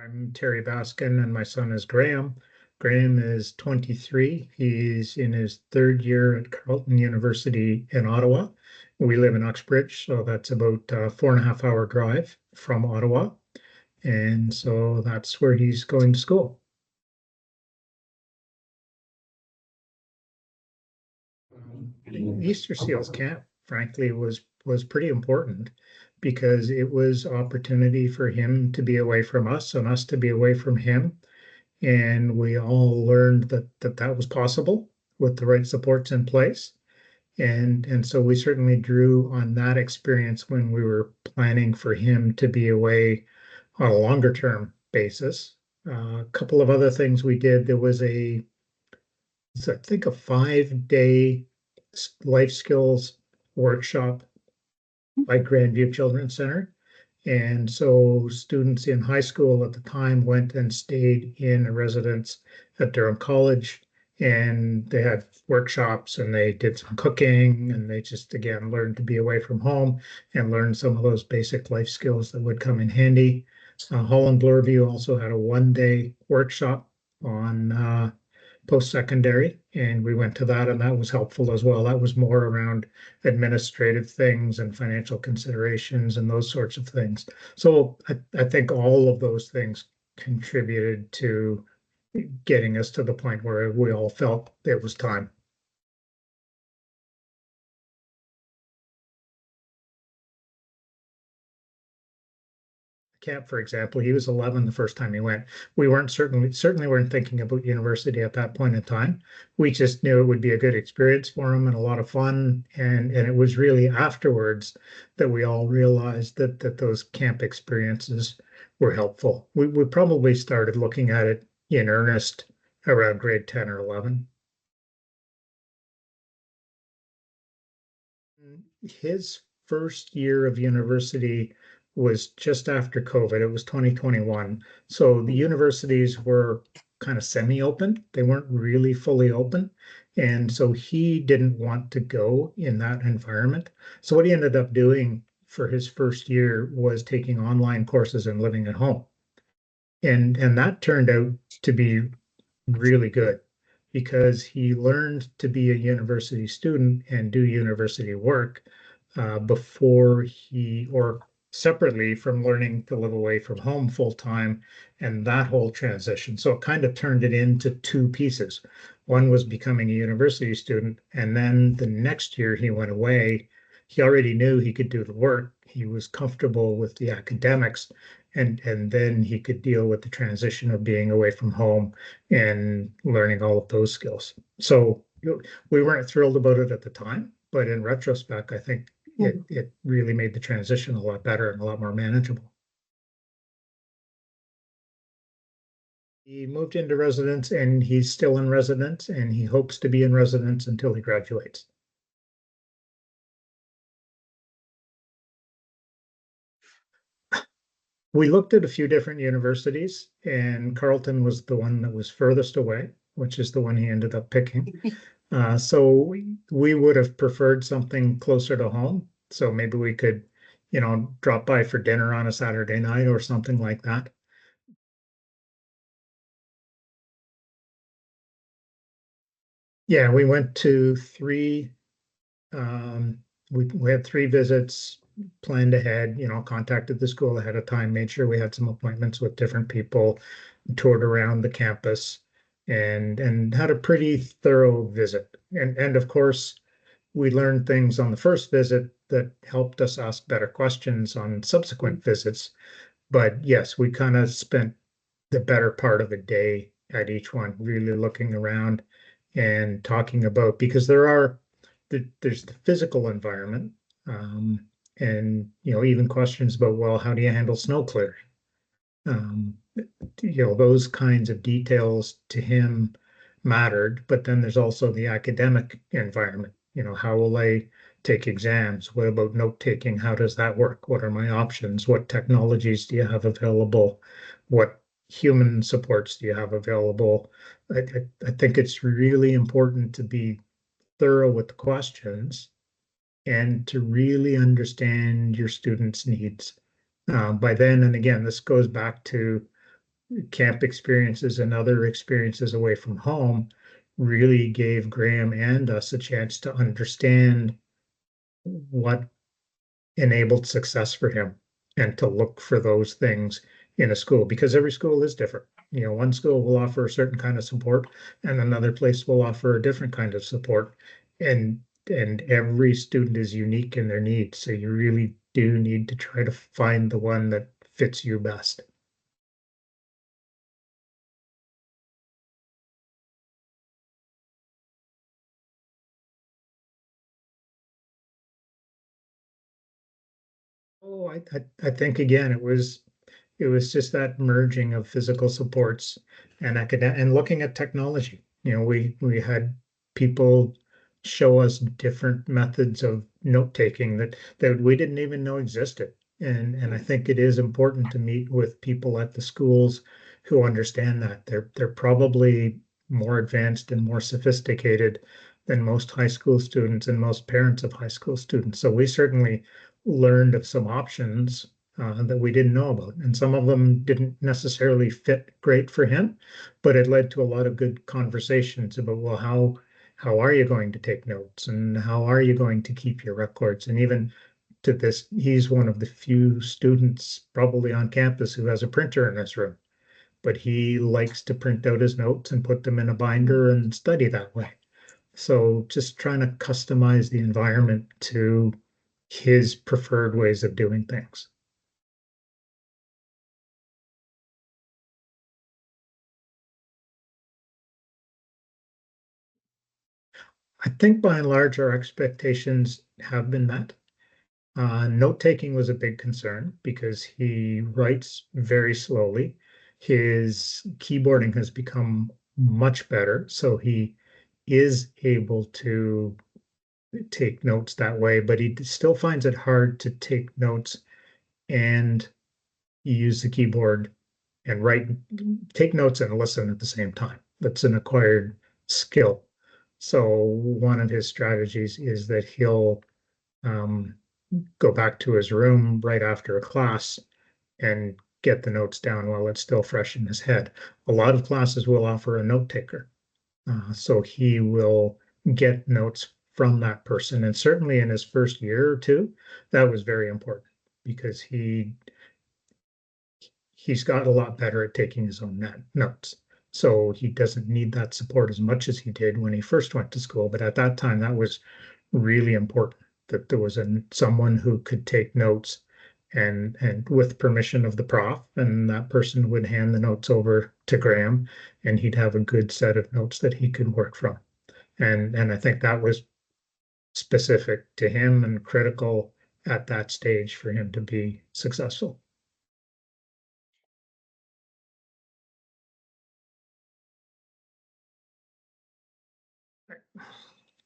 I'm Terry Baskin and my son is Graham. Graham is 23. He's in his third year at Carleton University in Ottawa. We live in Uxbridge, so that's about a 4.5 hour drive from Ottawa. And so that's where he's going to school. The Easter Seals camp, frankly, was pretty important because it was opportunity for him to be away from us and us to be away from him. And we all learned that was possible with the right supports in place. And so we certainly drew on that experience when we were planning for him to be away on a longer term basis. A couple of other things we did. There was I think a 5 day life skills workshop by Grandview Children's Center. And so students in high school at the time went and stayed in a residence at Durham College, and they had workshops and they did some cooking and they just again learned to be away from home and learned some of those basic life skills that would come in handy. Holland Bloorview also had a 1 day workshop on post-secondary, and we went to that, and that was helpful as well. That was more around administrative things and financial considerations and those sorts of things. So I think all of those things contributed to getting us to the point where we all felt it was time. Camp, for example, he was 11 the first time he went. We weren't certainly weren't thinking about university at that point in time. We just knew it would be a good experience for him and a lot of fun. And it was really afterwards that we all realized that those camp experiences were helpful. We probably started looking at it in earnest around grade 10 or 11. His first year of university was just after COVID. It was 2021. So the universities were kind of semi-open. They weren't really fully open. And so he didn't want to go in that environment. So what he ended up doing for his first year was taking online courses and living at home. And that turned out to be really good because he learned to be a university student and do university work before or separately from learning to live away from home full time and that whole transition. So it kind of turned it into two pieces. One was becoming a university student, and then the next year he went away. He already knew he could do the work. He was comfortable with the academics, and then he could deal with the transition of being away from home and learning all of those skills. So we weren't thrilled about it at the time, but in retrospect, I think it really made the transition a lot better and a lot more manageable. He moved into residence and he's still in residence and he hopes to be in residence until he graduates. We looked at a few different universities, and Carleton was the one that was furthest away, which is the one he ended up picking. So we would have preferred something closer to home. So maybe we could, drop by for dinner on a Saturday night or something like that. Yeah, we went to we had 3 visits planned ahead, contacted the school ahead of time, made sure we had some appointments with different people, toured around the campus and had a pretty thorough visit. And of course, we learned things on the first visit that helped us ask better questions on subsequent visits. But yes, we kind of spent the better part of a day at each one, really looking around and talking about, because there's the physical environment, and even questions about, well, how do you handle snow clearing? Um, those kinds of details to him mattered. But then there's also the academic environment. How will I take exams? What about note taking? How does that work? What are my options? What technologies do you have available? What human supports do you have available? I think it's really important to be thorough with the questions and to really understand your students' needs. By then, and again, this goes back to camp experiences and other experiences away from home really gave Graham and us a chance to understand what enabled success for him and to look for those things in a school because every school is different. One school will offer a certain kind of support and another place will offer a different kind of support. And every student is unique in their needs. So you really do need to try to find the one that fits you best. Oh, I think again, it was just that merging of physical supports and academic and looking at technology. We had people show us different methods of note taking that we didn't even know existed. And I think it is important to meet with people at the schools who understand that. They're probably more advanced and more sophisticated than most high school students and most parents of high school students. So we certainly learned of some options that we didn't know about. And some of them didn't necessarily fit great for him, but it led to a lot of good conversations about, well, how are you going to take notes and how are you going to keep your records? And even to this, he's one of the few students probably on campus who has a printer in his room, but he likes to print out his notes and put them in a binder and study that way. So just trying to customize the environment to his preferred ways of doing things. I think by and large, our expectations have been met. Note taking was a big concern because he writes very slowly. His keyboarding has become much better, so he is able to take notes that way, but he still finds it hard to take notes and use the keyboard and take notes and listen at the same time. That's an acquired skill. So one of his strategies is that he'll um, go back to his room right after a class and get the notes down while it's still fresh in his head. A lot of classes will offer a note taker. So he will get notes from that person. And certainly in his first year or two, that was very important because he's got a lot better at taking his own notes. So he doesn't need that support as much as he did when he first went to school. But at that time, that was really important that there was someone who could take notes and with permission of the prof, and that person would hand the notes over to Graham, and he'd have a good set of notes that he could work from. And I think that was specific to him and critical at that stage for him to be successful.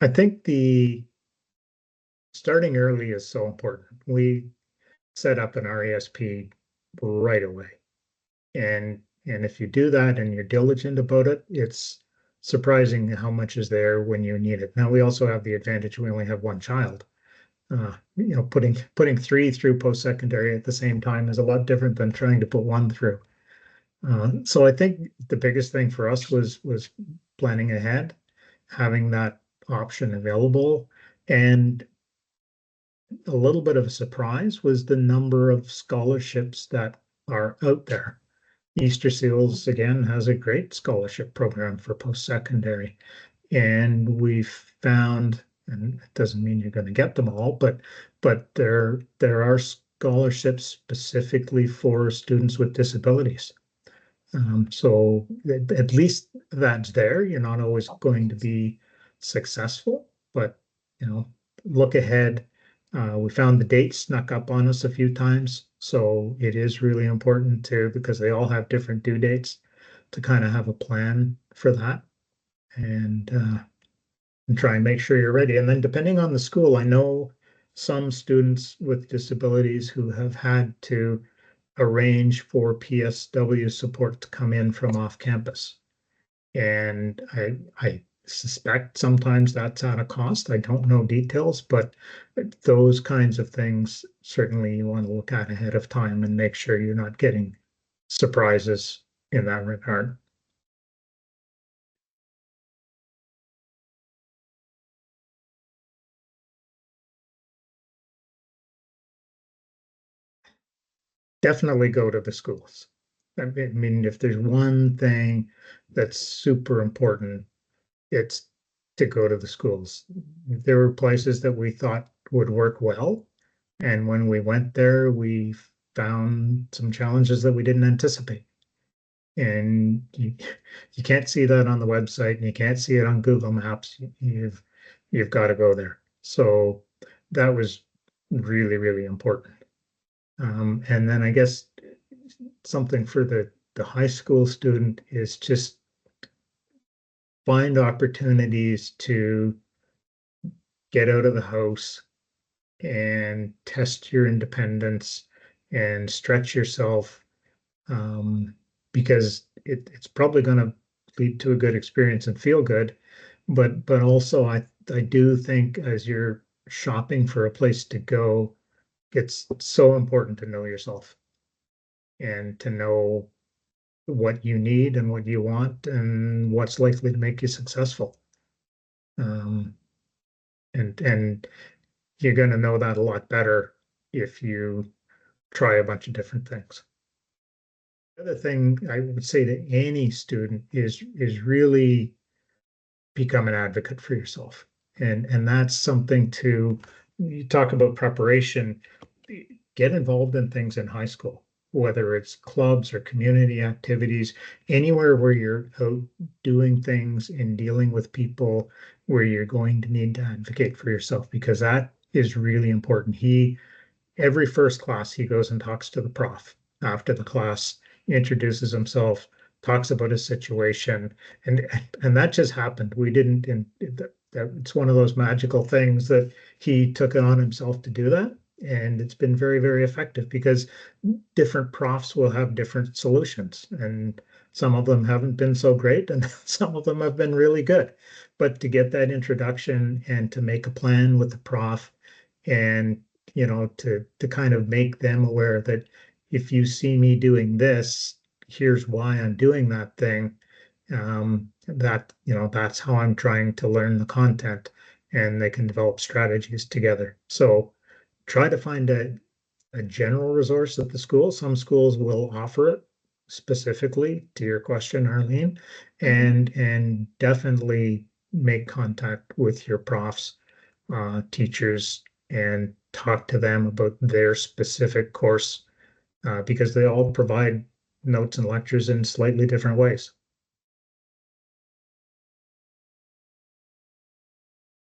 I think the starting early is so important. We set up an RESP right away. And if you do that and you're diligent about it, it's surprising how much is there when you need it. Now we also have the advantage we only have one child. Putting three through post-secondary at the same time is a lot different than trying to put one through. So I think the biggest thing for us was planning ahead, having that option available, and a little bit of a surprise was the number of scholarships that are out there. Easter Seals again has a great scholarship program for post-secondary, and we've found, and it doesn't mean you're going to get them all, but there are scholarships specifically for students with disabilities. So at least that's there. You're not always going to be successful, but look ahead. We found the dates snuck up on us a few times, so it is really important to, because they all have different due dates, to kind of have a plan for that and try and make sure you're ready. And then depending on the school, I know some students with disabilities who have had to arrange for PSW support to come in from off campus. And I suspect sometimes that's at a cost. I don't know details, but those kinds of things certainly you want to look at ahead of time and make sure you're not getting surprises in that regard. Definitely go to the schools. I mean, if there's one thing that's super important, it's to go to the schools. There were places that we thought would work well, and when we went there, we found some challenges that we didn't anticipate. And you can't see that on the website, and you can't see it on Google Maps. You've got to go there. So that was really, really important. And then I guess something for the high school student is just find opportunities to get out of the house and test your independence and stretch yourself, um, because it's probably going to lead to a good experience and feel good. But also I do think as you're shopping for a place to go, it's so important to know yourself and to know what you need and what you want and what's likely to make you successful. Um, and you're going to know that a lot better if you try a bunch of different things. The other thing I would say to any student is really become an advocate for yourself. And that's something to, you talk about preparation, get involved in things in high school, whether it's clubs or community activities, anywhere where you're out doing things and dealing with people where you're going to need to advocate for yourself, because that is really important. Every first class, he goes and talks to the prof after the class, introduces himself, talks about his situation, and and that just happened. We didn't, and it's one of those magical things that he took it on himself to do that, and it's been very, very effective because different profs will have different solutions, and some of them haven't been so great, and some of them have been really good. But to get that introduction and to make a plan with the prof and to kind of make them aware that if you see me doing this, here's why I'm doing that thing. That that's how I'm trying to learn the content, and they can develop strategies together. So try to find a general resource at the school. Some schools will offer it specifically to your question, Arlene, and definitely make contact with your profs, teachers, and talk to them about their specific course, because they all provide notes and lectures in slightly different ways.